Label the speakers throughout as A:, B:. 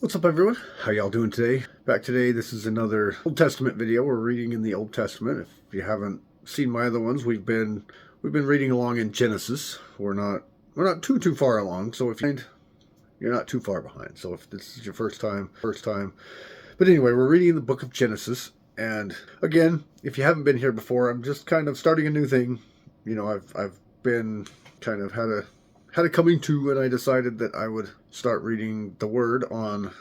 A: What's up, everyone? How y'all doing today? Back today, this is another Old Testament video. We're reading in the Old Testament. If you haven't seen my other ones, we've been reading along in Genesis. We're not too far along, so if you're not too far behind. So if this is your first time. But anyway, we're reading the book of Genesis, and again, if you haven't been here before, I'm just kind of starting a new thing. You know, I've been kind of had a coming to, and I decided that I would start reading the Word on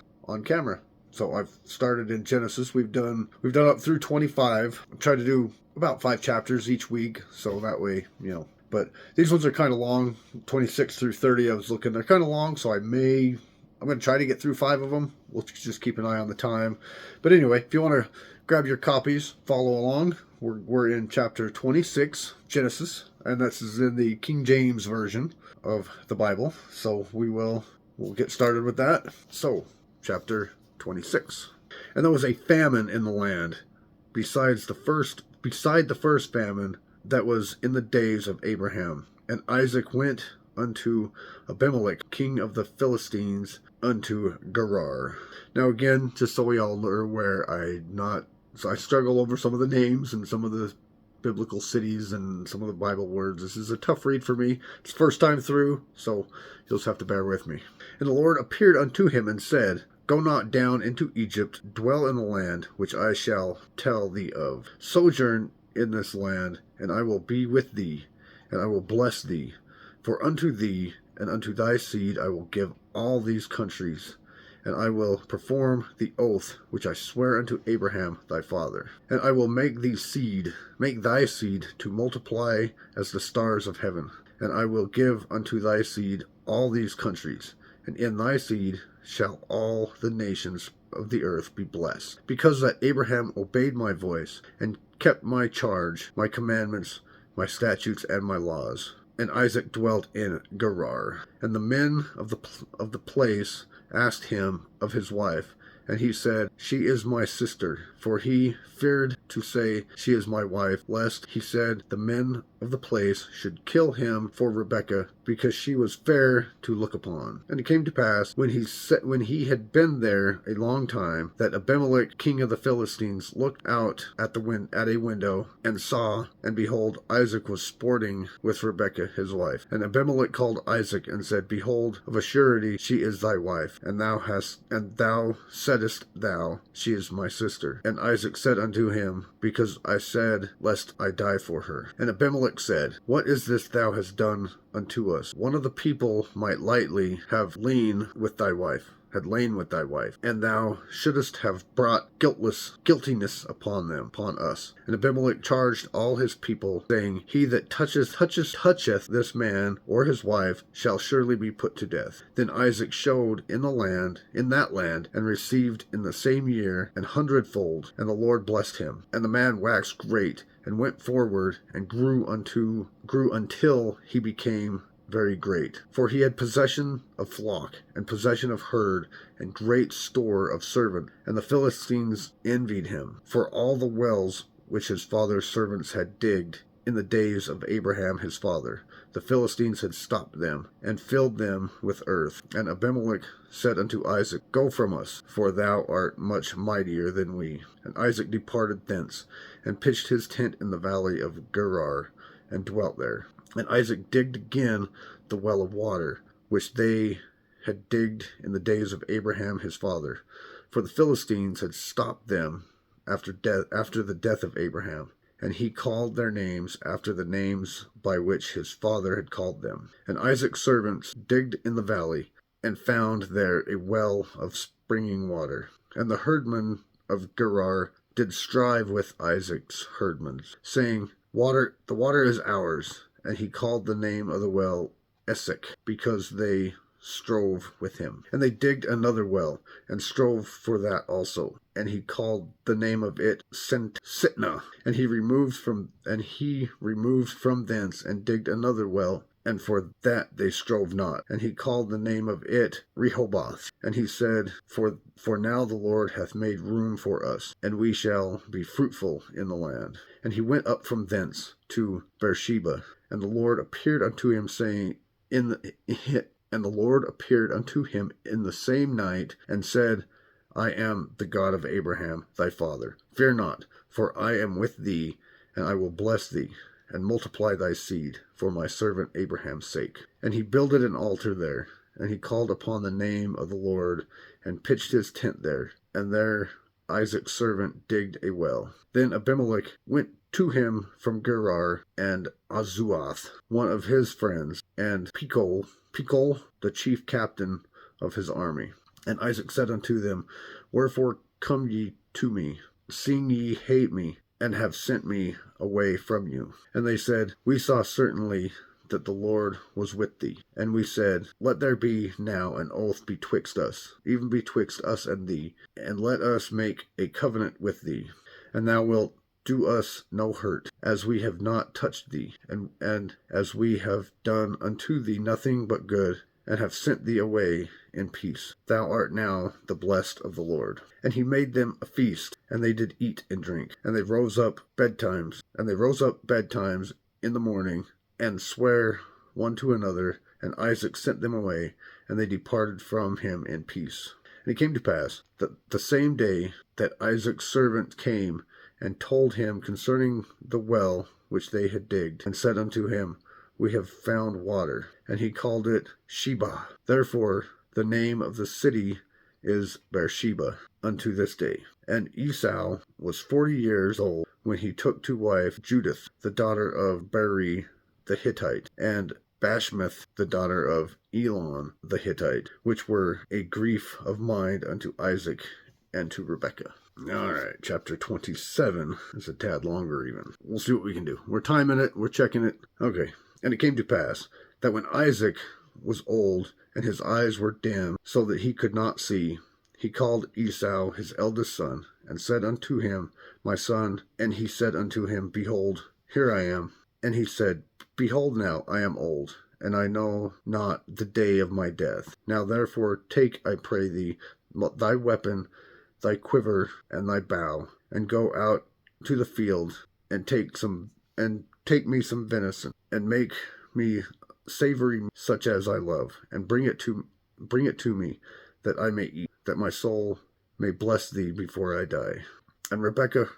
A: camera. So I've started in Genesis. We've done up through 25. I try to do about 5 chapters each week, so that way, you know. But these ones are kind of long. 26 through 30, I was looking. They're kind of long, so I'm going to try to get through 5 of them. We'll just keep an eye on the time. But anyway, if you want to grab your copies, follow along. We're in chapter 26, Genesis, and this is in the King James Version of the Bible. So we'll get started with that. So, chapter 26. And there was a famine in the land, beside the first famine that was in the days of Abraham. And Isaac went unto Abimelech, king of the Philistines, unto Gerar. Now again, just so we all are aware, I struggle over some of the names and some of the biblical cities and some of the Bible words. This is a tough read for me. It's first time through, so you'll just have to bear with me. And the Lord appeared unto him and said, Go not down into Egypt, dwell in the land which I shall tell thee of. Sojourn in this land, and I will be with thee, and I will bless thee. For unto thee and unto thy seed I will give all these countries, and I will perform the oath which I swear unto Abraham thy father. And I will make thy seed to multiply as the stars of heaven. And I will give unto thy seed all these countries, and in thy seed shall all the nations of the earth be blessed. Because that Abraham obeyed my voice, and kept my charge, my commandments, my statutes, and my laws. And Isaac dwelt in Gerar. And the men of the place asked him of his wife, and he said, She is my sister. For he feared to say, She is my wife, lest, he said, the men of the place should kill him for Rebekah, because she was fair to look upon. And it came to pass, when he had been there a long time, that Abimelech, king of the Philistines, looked out at a window, and saw, and behold, Isaac was sporting with Rebekah his wife. And Abimelech called Isaac, and said, Behold, of a surety she is thy wife, and thou saidst thou, She is my sister. And Isaac said unto him, Because I said, Lest I die for her. And Abimelech said, What is this thou hast done unto us? One of the people might lightly have lain with thy wife, and thou shouldest have brought guiltiness upon us. And Abimelech charged all his people, saying, He that toucheth this man or his wife shall surely be put to death. Then Isaac showed in that land, and received in the same year 100-fold, and the Lord blessed him. And the man waxed great, and went forward, and grew until he became very great. For he had possession of flock, and possession of herd, and great store of servant. And the Philistines envied him, for all the wells which his father's servants had digged in the days of Abraham his father, the Philistines had stopped them, and filled them with earth. And Abimelech said unto Isaac, Go from us, for thou art much mightier than we. And Isaac departed thence, and pitched his tent in the valley of Gerar, and dwelt there. And Isaac digged again the well of water, which they had digged in the days of Abraham his father, for the Philistines had stopped them after the death of Abraham. And he called their names after the names by which his father had called them. And Isaac's servants digged in the valley, and found there a well of springing water. And the herdmen of Gerar did strive with Isaac's herdmen, saying, The water is ours. And he called the name of the well Esek, because they strove with him. And they digged another well, and strove for that also. And he called the name of it Sitnah. And he removed from thence, and digged another well, and for that they strove not. And he called the name of it Rehoboth. And he said, For now the Lord hath made room for us, and we shall be fruitful in the land. And he went up from thence to Beersheba. And the Lord appeared unto him, saying, And the Lord appeared unto him in the same night, and said, I am the God of Abraham thy father. Fear not, for I am with thee, and I will bless thee, and multiply thy seed for my servant Abraham's sake. And he builded an altar there, and he called upon the name of the Lord, and pitched his tent there. And there Isaac's servant digged a well. Then Abimelech went to him from Gerar, and Azuath, one of his friends, and Pekol, the chief captain of his army. And Isaac said unto them, Wherefore come ye to me, seeing ye hate me, and have sent me away from you? And they said, We saw certainly that the Lord was with thee. And we said, Let there be now an oath betwixt us, even betwixt us and thee, and let us make a covenant with thee, and thou wilt do us no hurt, as we have not touched thee, and as we have done unto thee nothing but good, and have sent thee away in peace. Thou art now the blessed of the Lord. And he made them a feast, and they did eat and drink, and they rose up betimes in the morning, and sware one to another, and Isaac sent them away, and they departed from him in peace. And it came to pass that the same day that Isaac's servant came and told him concerning the well which they had digged, and said unto him, We have found water. And he called it Sheba. Therefore the name of the city is Beersheba unto this day. And Esau was 40 years old when he took to wife Judith, the daughter of Beeri the Hittite, and Bashmath, the daughter of Elon the Hittite, which were a grief of mind unto Isaac and to Rebekah. All right, chapter 27 is a tad longer even. We'll see what we can do. We're timing it. We're checking it. Okay. And it came to pass that when Isaac was old and his eyes were dim so that he could not see, he called Esau his eldest son and said unto him, My son. And he said unto him, Behold, here I am. And he said, Behold, now I am old, and I know not the day of my death. Now therefore take, I pray thee, thy weapon, thy quiver, and thy bow, and go out to the field, and take me some venison, and make me savory such as I love, and bring it to me, that I may eat, that my soul may bless thee before I die. And Rebekah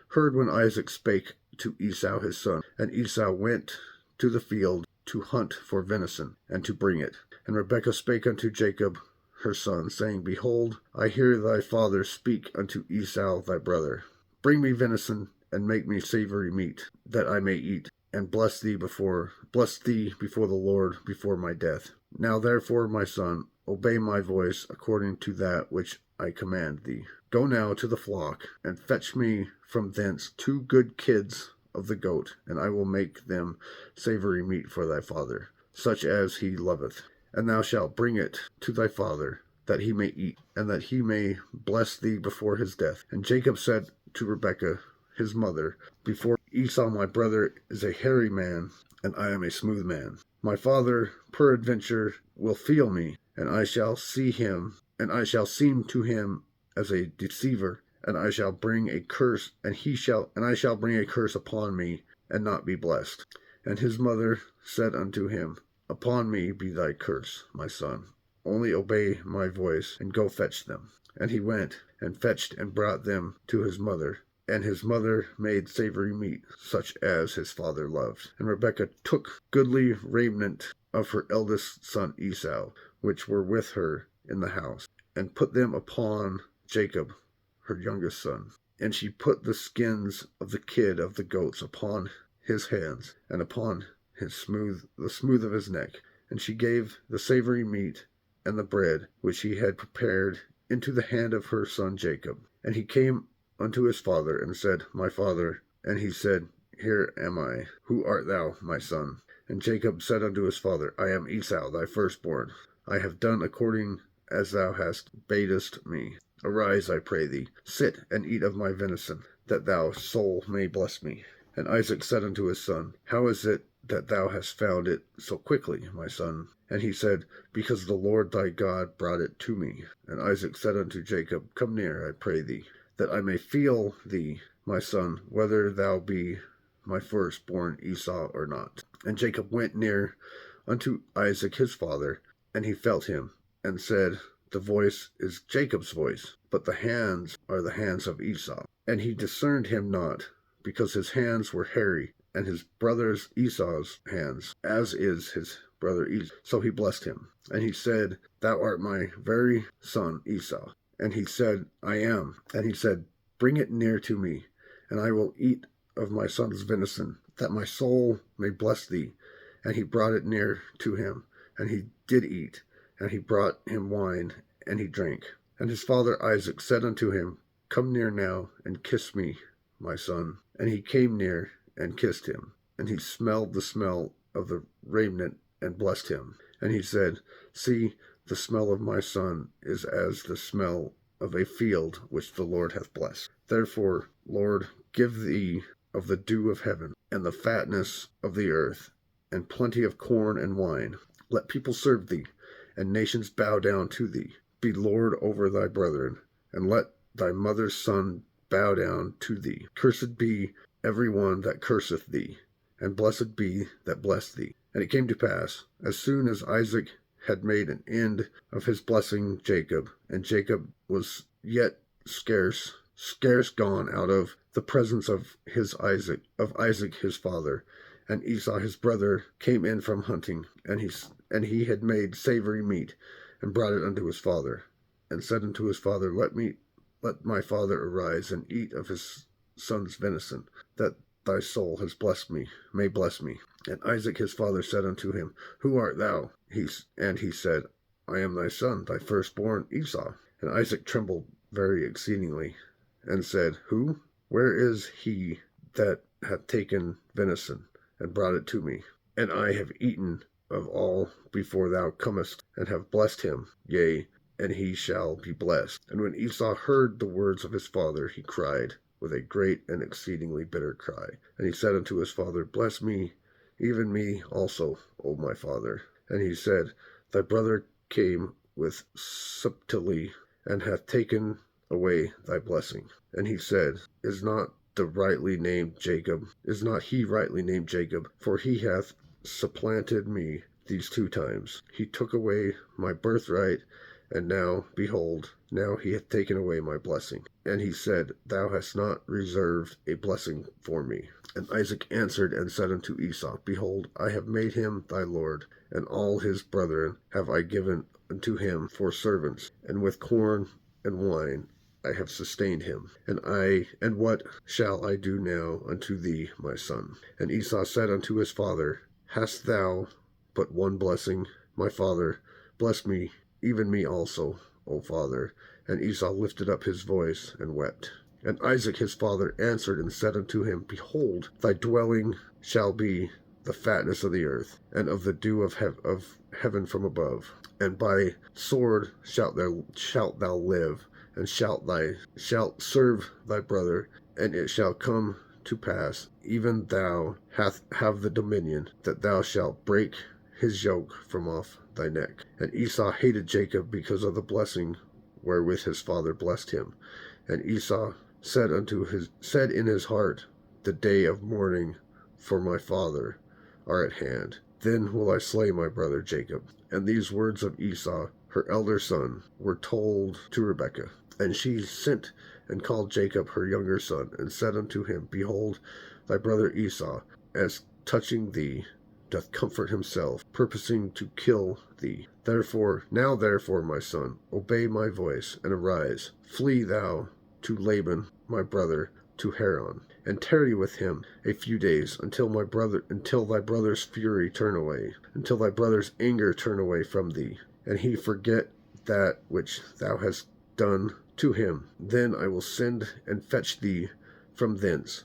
A: heard when Isaac spake to Esau his son, and Esau went to the field to hunt for venison, and to bring it. And Rebekah spake unto Jacob her son, saying, Behold, I hear thy father speak unto Esau thy brother, Bring me venison, and make me savory meat, that I may eat, and bless thee before the Lord before my death. Now therefore, my son, obey my voice according to that which I command thee. Go now to the flock, and fetch me from thence 2 good kids of the goat, and I will make them savory meat for thy father, such as he loveth. And thou shalt bring it to thy father, that he may eat, and that he may bless thee before his death. And Jacob said to Rebekah his mother, Before Esau my brother is a hairy man, and I am a smooth man. My father peradventure will feel me, and I shall see him, and I shall seem to him as a deceiver, and I shall bring a curse, and I shall bring a curse upon me, and not be blessed. And his mother said unto him, Upon me be thy curse, my son. Only obey my voice, and go fetch them. And he went, and fetched, and brought them to his mother. And his mother made savory meat, such as his father loved. And Rebekah took goodly raiment of her eldest son Esau, which were with her in the house, and put them upon Jacob, her youngest son. And she put the skins of the kid of the goats upon his hands, and upon the smooth of his neck. And she gave the savory meat and the bread which he had prepared into the hand of her son Jacob. And he came unto his father, and said, My father. And he said, Here am I. Who art thou, my son? And Jacob said unto his father, I am Esau, thy firstborn. I have done according as thou hast badest me. Arise, I pray thee, sit and eat of my venison, that thy soul may bless me. And Isaac said unto his son, How is it that thou hast found it so quickly, my son? And he said, Because the Lord thy God brought it to me. And Isaac said unto Jacob, Come near, I pray thee, that I may feel thee, my son, whether thou be my firstborn Esau or not. And Jacob went near unto Isaac his father, and he felt him, and said, the voice is Jacob's voice, but the hands are the hands of Esau. And he discerned him not, because his hands were hairy, and his brother's Esau's hands, as is his brother Esau. So he blessed him. And he said, thou art my very son Esau. And he said, I am. And he said, bring it near to me, and I will eat of my son's venison, that my soul may bless thee. And he brought it near to him, and he did eat, and he brought him wine, and he drank. And his father Isaac said unto him, come near now, and kiss me, my son. And he came near, and kissed him. And he smelled the smell of the raiment, and blessed him. And he said, see, the smell of my son is as the smell of a field which the Lord hath blessed. Therefore, Lord, give thee of the dew of heaven, and the fatness of the earth, and plenty of corn and wine. Let people serve thee, and nations bow down to thee. Be Lord over thy brethren, and let thy mother's son bow down to thee. Cursed be every one that curseth thee, and blessed be that bless thee. And it came to pass, as soon as Isaac had made an end of his blessing Jacob, and Jacob was yet scarce gone out of the presence of Isaac his father, and Esau his brother came in from hunting, and he had made savory meat, and brought it unto his father, and said unto his father, let my father arise, and eat of his son's venison, that thy soul may bless me. And Isaac his father said unto him, who art thou? And he said, I am thy son, thy firstborn Esau. And Isaac trembled very exceedingly, and said, who? Where is he that hath taken venison, and brought it to me? And I have eaten of all before thou comest, and have blessed him, yea, and he shall be blessed. And when Esau heard the words of his father, he cried with a great and exceedingly bitter cry. And he said unto his father, bless me, even me also, O my father. And he said, thy brother came with subtlety, and hath taken away thy blessing. And he said, is not he rightly named Jacob? For he hath supplanted me these 2 times. He took away my birthright, and now, behold, now he hath taken away my blessing. And he said, thou hast not reserved a blessing for me. And Isaac answered and said unto Esau, behold, I have made him thy lord, and all his brethren have I given unto him for servants, and with corn and wine I have sustained him. And what shall I do now unto thee, my son? And Esau said unto his father, hast thou but one blessing? My father, bless me, even me also, O father. And Esau lifted up his voice and wept. And Isaac his father answered and said unto him, behold, thy dwelling shall be the fatness of the earth, and of the dew of heaven from above. And by sword shalt thou live, and shalt serve thy brother. And it shall come to pass, even thou have the dominion, that thou shalt break his yoke from off thy neck. And Esau hated Jacob because of the blessing wherewith his father blessed him. And Esau said in his heart, the day of mourning for my father are at hand. Then will I slay my brother Jacob. And these words of Esau, her elder son, were told to Rebekah. And she sent and called Jacob her younger son, and said unto him, behold, thy brother Esau, as touching thee, doth comfort himself, purposing to kill thee. Therefore, my son, obey my voice, and arise. Flee thou to Laban my brother, to Haran, and tarry with him a few days, until thy brother's fury turn away, until thy brother's anger turn away from thee, and he forget that which thou hast done to him. Then I will send and fetch thee from thence.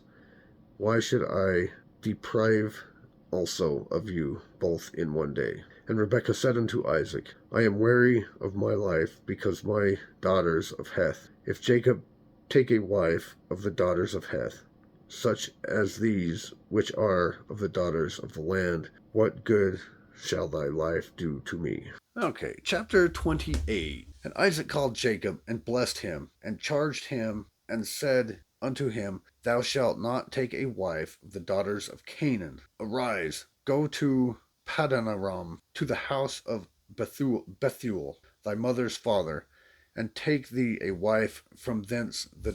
A: Why should I deprive also of you both in one day? And Rebekah said unto Isaac, I am weary of my life because my daughters of Heth. If Jacob take a wife of the daughters of Heth, such as these which are of the daughters of the land, what good shall thy life do to me? Okay, chapter 28. And Isaac called Jacob, and blessed him, and charged him, and said unto him, thou shalt not take a wife of the daughters of Canaan. Arise, go to Padanaram, to the house of Bethuel, thy mother's father, and take thee a wife from thence of the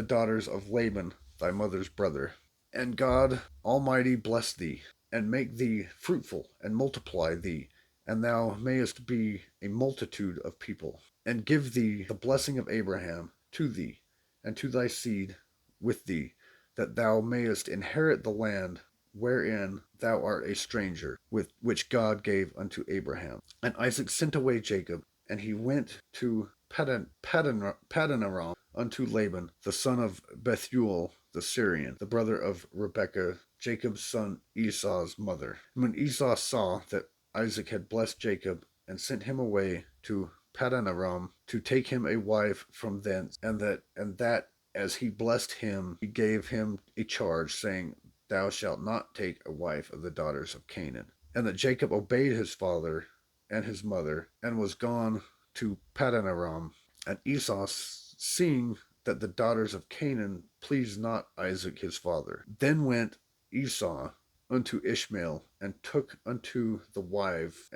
A: daughters of Laban, thy mother's brother. And God Almighty bless thee, and make thee fruitful, and multiply thee, and thou mayest be a multitude of people, and give thee the blessing of Abraham to thee, and to thy seed with thee, that thou mayest inherit the land wherein thou art a stranger, with which God gave unto Abraham. And Isaac sent away Jacob, and he went to Padanaram unto Laban, the son of Bethuel the Syrian, the brother of Rebekah, Jacob's son Esau's mother. And when Esau saw that Isaac had blessed Jacob, and sent him away to Padanaram to take him a wife from thence, and that as he blessed him, he gave him a charge, saying, Thou shalt not take a wife of the daughters of Canaan. And that Jacob obeyed his father and his mother, and was gone to Padanaram. And Esau, seeing that the daughters of Canaan pleased not Isaac his father, then went Esau unto Ishmael, and took unto the wives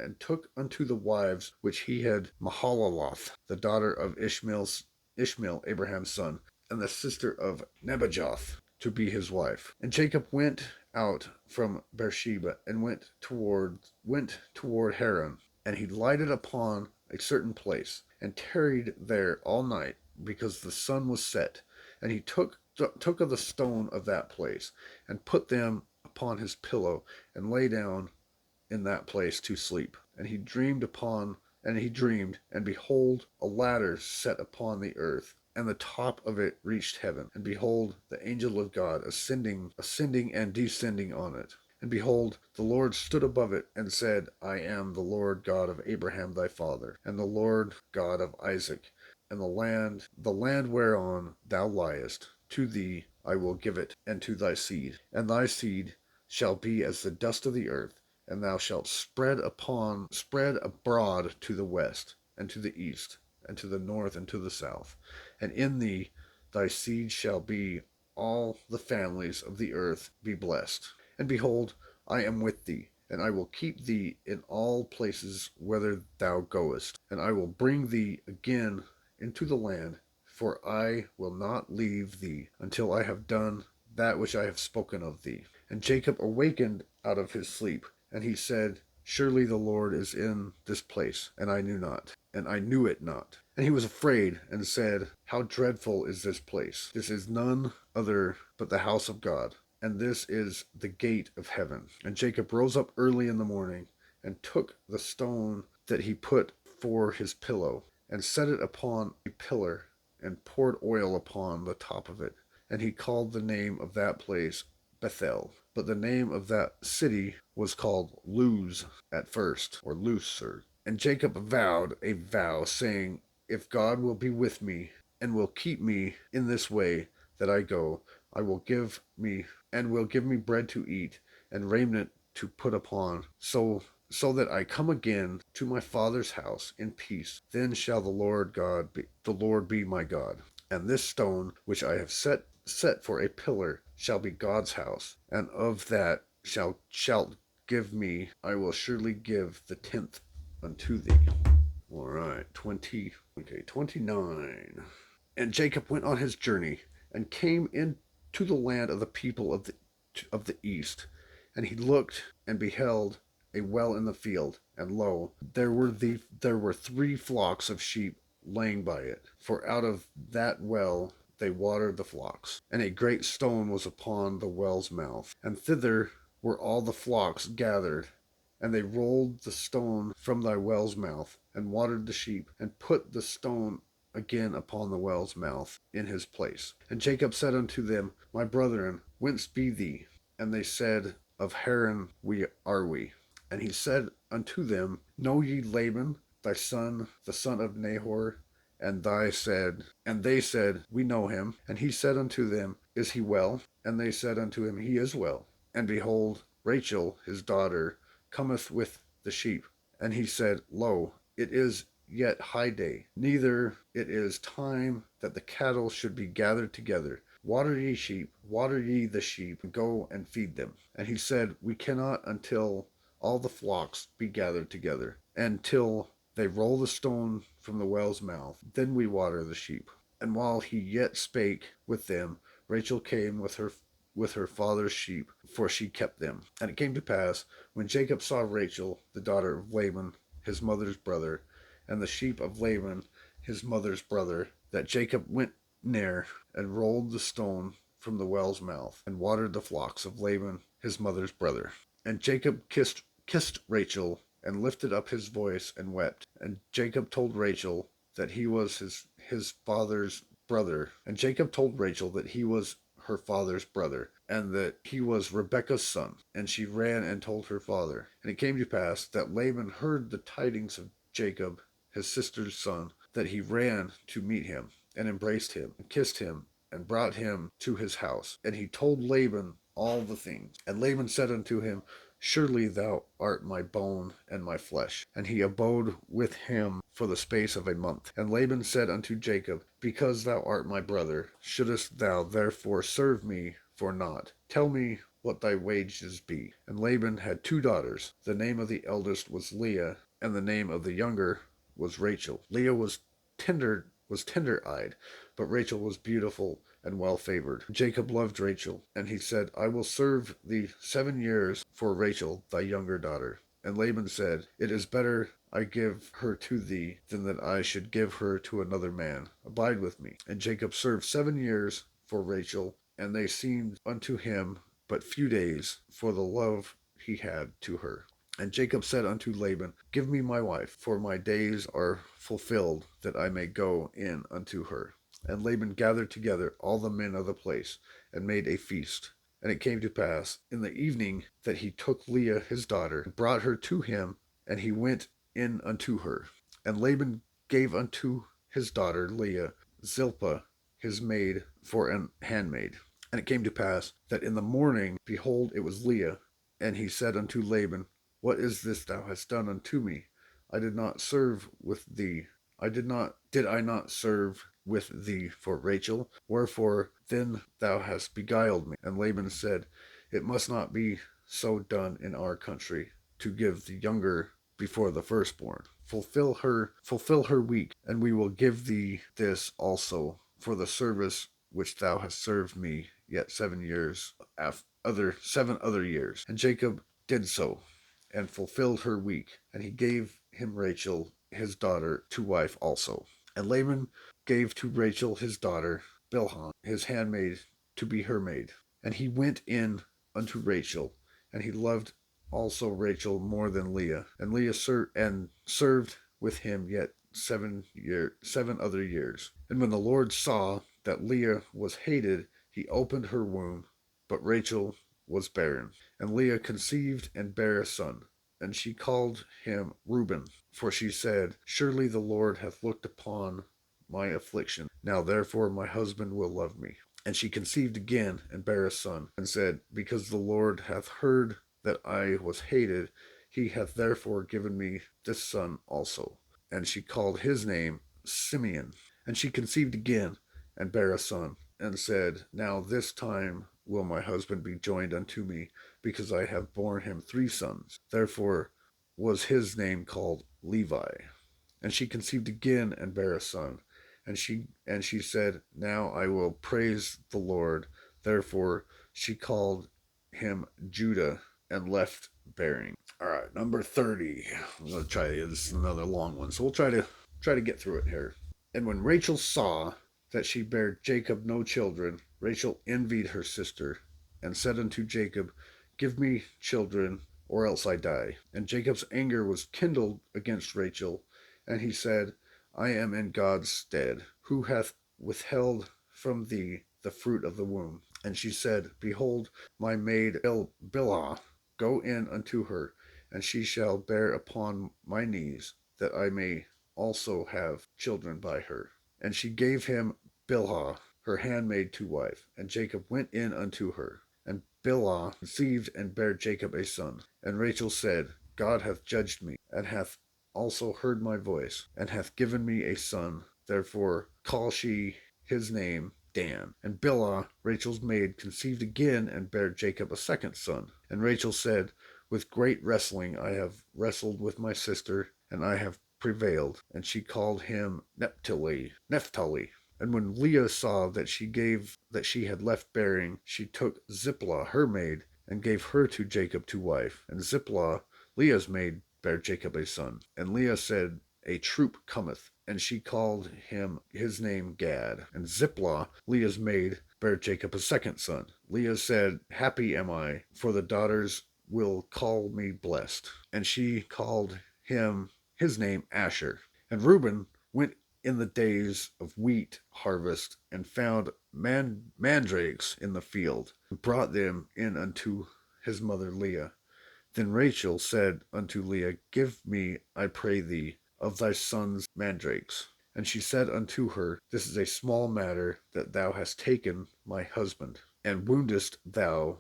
A: which he had Mahalath, the daughter of Ishmael, Abraham's son, and the sister of Nebajoth, to be his wife. And Jacob went out from Beersheba, and went toward Haran, and he lighted upon a certain place, and tarried there all night, because the sun was set. And he took of the stone of that place, and put them upon his pillow, and lay down in that place to sleep. And he dreamed, and behold, a ladder set upon the earth, and the top of it reached heaven. And behold, the angel of God ascending and descending on it. And behold, the Lord stood above it, and said, I am the Lord God of Abraham thy father, and the Lord God of Isaac. And the land whereon thou liest, to thee I will give it, and to thy seed. And thy seed shall be as the dust of the earth, and thou shalt spread abroad to the west, and to the east, and to the north, and to the south. And in thee thy seed shall be all the families of the earth be blessed. And behold, I am with thee, and I will keep thee in all places whither thou goest, and I will bring thee again into the land, for I will not leave thee until I have done that which I have spoken of thee. And Jacob awakened out of his sleep, and he said, Surely the Lord is in this place, and I knew it not. And he was afraid, and said, How dreadful is this place! This is none other but the house of God, and this is the gate of heaven. And Jacob rose up early in the morning, and took the stone that he put for his pillow, and set it upon a pillar, and poured oil upon the top of it. And he called the name of that place Bethel. But the name of that city was called Luz at first, or Lucer. And Jacob vowed a vow, saying, If God will be with me, and will keep me in this way that I go, will give me bread to eat, and raiment to put upon, so that I come again to my father's house in peace. Then shall the Lord be my God. And this stone which I have set for a pillar shall be God's house, and of that shalt give me, I will surely give the 10th unto thee. All right, 29. And Jacob went on his journey, and came into the land of the people of the east. And he looked, and beheld a well in the field, and lo, there were 3 flocks of sheep laying by it, for out of that well they watered the flocks. And a great stone was upon the well's mouth, and thither were all the flocks gathered. And they rolled the stone from thy well's mouth, and watered the sheep, and put the stone again upon the well's mouth in his place. And Jacob said unto them, My brethren, whence be ye? And they said, Of Haran are we. And he said unto them, Know ye Laban, thy son, the son of Nahor? And they said, We know him. And he said unto them, Is he well? And they said unto him, He is well. And behold, Rachel his daughter cometh with the sheep. And he said, Lo, it is yet high day, neither it is time that the cattle should be gathered together. Water ye the sheep, and go and feed them. And he said, We cannot until all the flocks be gathered together, until they roll the stone from the well's mouth. Then we water the sheep. And while he yet spake with them, Rachel came with her father's sheep, for she kept them. And it came to pass, when Jacob saw Rachel, the daughter of Laban, his mother's brother, and the sheep of Laban, his mother's brother, that Jacob went near and rolled the stone from the well's mouth, and watered the flocks of Laban, his mother's brother. And Jacob kissed Rachel, and lifted up his voice, and wept. And Jacob told Rachel that he was his father's brother. And Jacob told Rachel that he was her father's brother, and that he was Rebekah's son. And she ran and told her father. And it came to pass that Laban heard the tidings of Jacob, his sister's son, that he ran to meet him, and embraced him, and kissed him, and brought him to his house. And he told Laban all the things. And Laban said unto him, Surely thou art my bone and my flesh. And he abode with him for the space of a month. And Laban said unto Jacob, Because thou art my brother, shouldest thou therefore serve me for naught? Tell me what thy wages be. And Laban had 2 daughters. The name of the eldest was Leah, and the name of the younger was Rachel. Leah was tender-eyed, but Rachel was beautiful and well favored. Jacob loved Rachel, and he said, I will serve thee 7 years for Rachel, thy younger daughter. And Laban said, It is better I give her to thee than that I should give her to another man. Abide with me. And Jacob served 7 years for Rachel, and they seemed unto him but few days, for the love he had to her. And Jacob said unto Laban, Give me my wife, for my days are fulfilled, that I may go in unto her. And Laban gathered together all the men of the place, and made a feast. And it came to pass in the evening that he took Leah his daughter, and brought her to him, and he went in unto her. And Laban gave unto his daughter Leah Zilpah his maid for an handmaid. And it came to pass that in the morning, behold, it was Leah. And he said unto Laban, What is this thou hast done unto me? I did not serve with thee. Did I not serve with thee for Rachel? Wherefore then thou hast beguiled me. And Laban said, It must not be so done in our country, to give the younger before the firstborn. Fulfill her week, and we will give thee this also for the service which thou hast served me yet 7 years, 7 other years. And Jacob did so, and fulfilled her week, and he gave him Rachel his daughter to wife also. And Laban gave to Rachel his daughter Bilhah his handmaid to be her maid. And he went in unto Rachel, and he loved also Rachel more than Leah. And Leah served with him yet 7 other years. And when the Lord saw that Leah was hated, he opened her womb, but Rachel was barren. And Leah conceived and bare a son, and she called him Reuben, for she said, Surely the Lord hath looked upon my affliction. Now therefore my husband will love me. And she conceived again and bare a son, and said, Because the Lord hath heard that I was hated, he hath therefore given me this son also. And she called his name Simeon. And she conceived again and bare a son, and said, Now this time will my husband be joined unto me, because I have borne him 3 sons. Therefore was his name called Levi. And she conceived again and bare a son. And she said, Now I will praise the Lord. Therefore she called him Judah, and left bearing. All right, number 30. I'm going to try this is another long one, so we'll try to get through it here. And when Rachel saw that she bare Jacob no children, Rachel envied her sister, and said unto Jacob, Give me children, or else I die. And Jacob's anger was kindled against Rachel, and he said, I am in God's stead, who hath withheld from thee the fruit of the womb. And she said, Behold, my maid Bilhah, go in unto her, and she shall bear upon my knees, that I may also have children by her. And she gave him Bilhah, her handmaid, to wife. And Jacob went in unto her. And Bilhah conceived and bare Jacob a son. And Rachel said, God hath judged me, and hath also heard my voice, and hath given me a son. Therefore call she his name Dan. And Bilhah, Rachel's maid, conceived again and bare Jacob a second son. And Rachel said, With great wrestling I have wrestled with my sister, and I have prevailed. And she called him Naphtali. And when Leah saw that she had left bearing, she took Ziplah her maid, and gave her to Jacob to wife. And Ziplah, Leah's maid, bare Jacob a son. And Leah said, A troop cometh. And she called his name Gad. And Ziplah, Leah's maid, bare Jacob a second son. Leah said, Happy am I, for the daughters will call me blessed. And she called his name Asher. And Reuben went in the days of wheat harvest, and found mandrakes in the field, and brought them in unto his mother Leah. Then Rachel said unto Leah, Give me, I pray thee, of thy son's mandrakes. And she said unto her, This is a small matter that thou hast taken my husband, and wouldest thou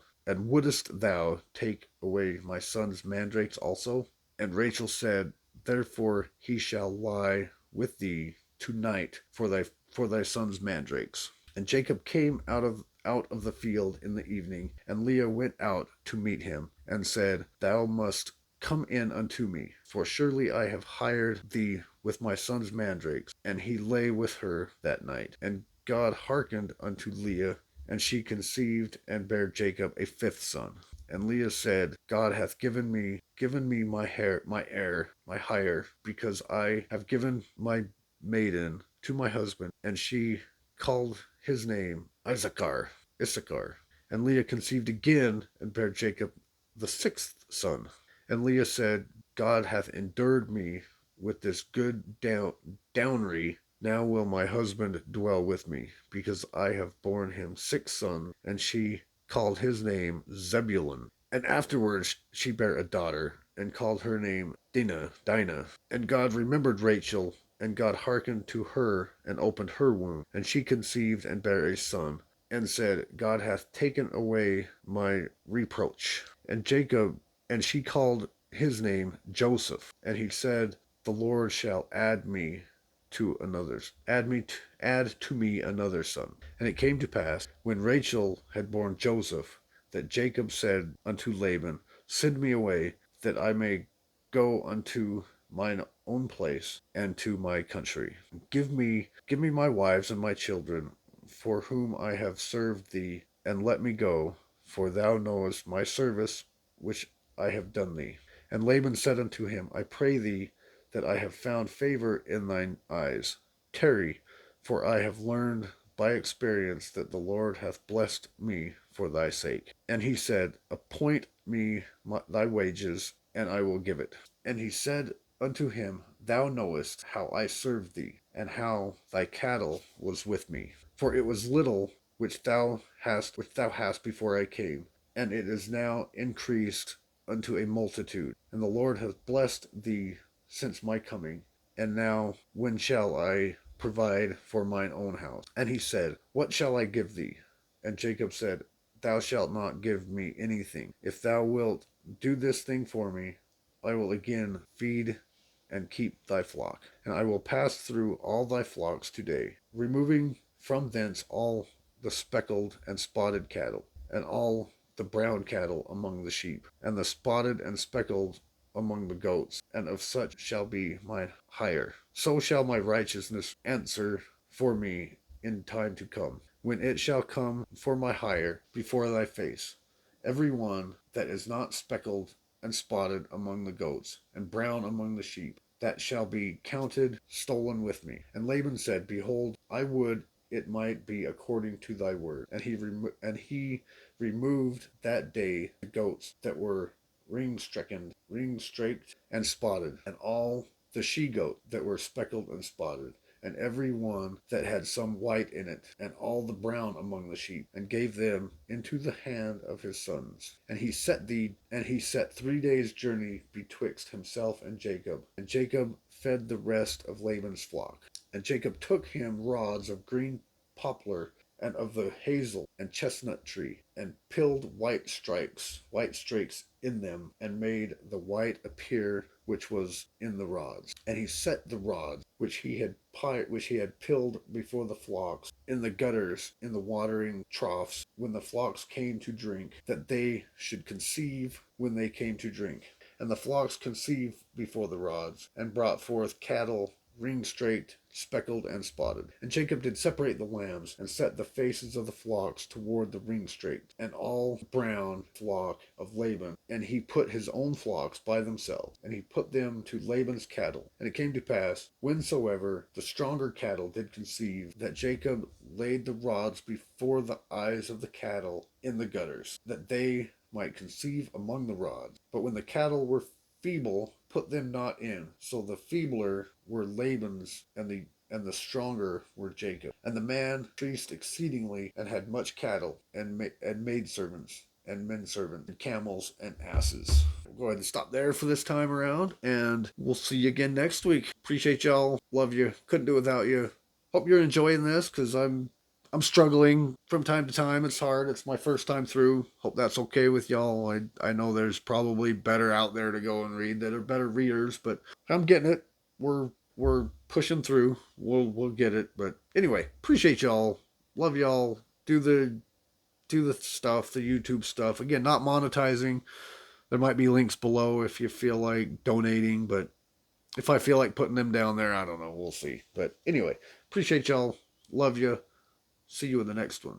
A: take away my son's mandrakes also? And Rachel said, Therefore he shall lie with thee tonight for thy son's mandrakes. And Jacob came out of the field in the evening, and Leah went out to meet him, and said, Thou must come in unto me, for surely I have hired thee with my son's mandrakes. And he lay with her that night. And God hearkened unto Leah, and she conceived and bare Jacob a fifth son. And Leah said, God hath given me my hire, because I have given my maiden to my husband. And she called his name Issachar. And Leah conceived again, and bare Jacob the sixth son. And Leah said, God hath endured me with this good dowry. Now will my husband dwell with me, because I have borne him 6 sons. And she called his name Zebulun. And afterwards she bare a daughter, and called her name Dinah. And God remembered Rachel, and God hearkened to her, and opened her womb. And she conceived and bare a son, and said, God hath taken away my reproach. And she called his name Joseph. And he said, The Lord shall add to me another son. And it came to pass, when Rachel had borne Joseph, that Jacob said unto Laban, Send me away, that I may go unto mine own place and to my country. Give me my wives and my children, for whom I have served thee, and let me go, for thou knowest my service which I have done thee. And Laban said unto him, I pray thee that I have found favor in thine eyes. Tarry, for I have learned by experience that the Lord hath blessed me for thy sake. And he said, Appoint me thy wages, and I will give it. And he said unto him, Thou knowest how I served thee, and how thy cattle was with me. For it was little which thou hast before I came, and it is now increased unto a multitude. And the Lord hath blessed thee since my coming. And now when shall I provide for mine own house? And he said, What shall I give thee? And Jacob said, Thou shalt not give me anything. If thou wilt do this thing for me, I will again feed and keep thy flock. And I will pass through all thy flocks today, removing from thence all the speckled and spotted cattle, and all the brown cattle among the sheep, and the spotted and speckled among the goats, and of such shall be mine hire. So shall my righteousness answer for me in time to come, when it shall come for my hire before thy face. Every one that is not speckled and spotted among the goats, and brown among the sheep, that shall be counted stolen with me. And Laban said, Behold, I would it might be according to thy word. And he removed that day the goats that were ring-straked, and spotted, and all the she-goat that were speckled and spotted, and every one that had some white in it, and all the brown among the sheep, and gave them into the hand of his sons. And he set 3 days' journey betwixt himself and Jacob fed the rest of Laban's flock. And Jacob took him rods of green poplar, and of the hazel and chestnut tree, and pilled white strakes in them, and made the white appear which was in the rods. And he set the rods, which he had pilled before the flocks, in the gutters, in the watering troughs, when the flocks came to drink, that they should conceive when they came to drink. And the flocks conceived before the rods, and brought forth cattle ring-straked, speckled, and spotted. And Jacob did separate the lambs, and set the faces of the flocks toward the ring-straked, and all brown flock of Laban. And he put his own flocks by themselves, and he put them to Laban's cattle. And it came to pass, whensoever the stronger cattle did conceive, that Jacob laid the rods before the eyes of the cattle in the gutters, that they might conceive among the rods. But when the cattle were feeble, put them not in. So the feebler were Laban's, and the stronger were Jacob. And the man increased exceedingly, and had much cattle, and maidservants, and menservants, and camels, and asses. We'll go ahead and stop there for this time around, and we'll see you again next week. Appreciate y'all. Love you. Couldn't do it without you. Hope you're enjoying this, because I'm struggling from time to time. It's hard. It's my first time through. Hope that's okay with y'all. I know there's probably better out there to go and read that are better readers, but I'm getting it. We're pushing through. We'll get it. But anyway, appreciate y'all. Love y'all. Do the stuff, the YouTube stuff. Again, not monetizing. There might be links below if you feel like donating, but if I feel like putting them down there, I don't know. We'll see. But anyway, appreciate y'all. Love you. See you in the next one.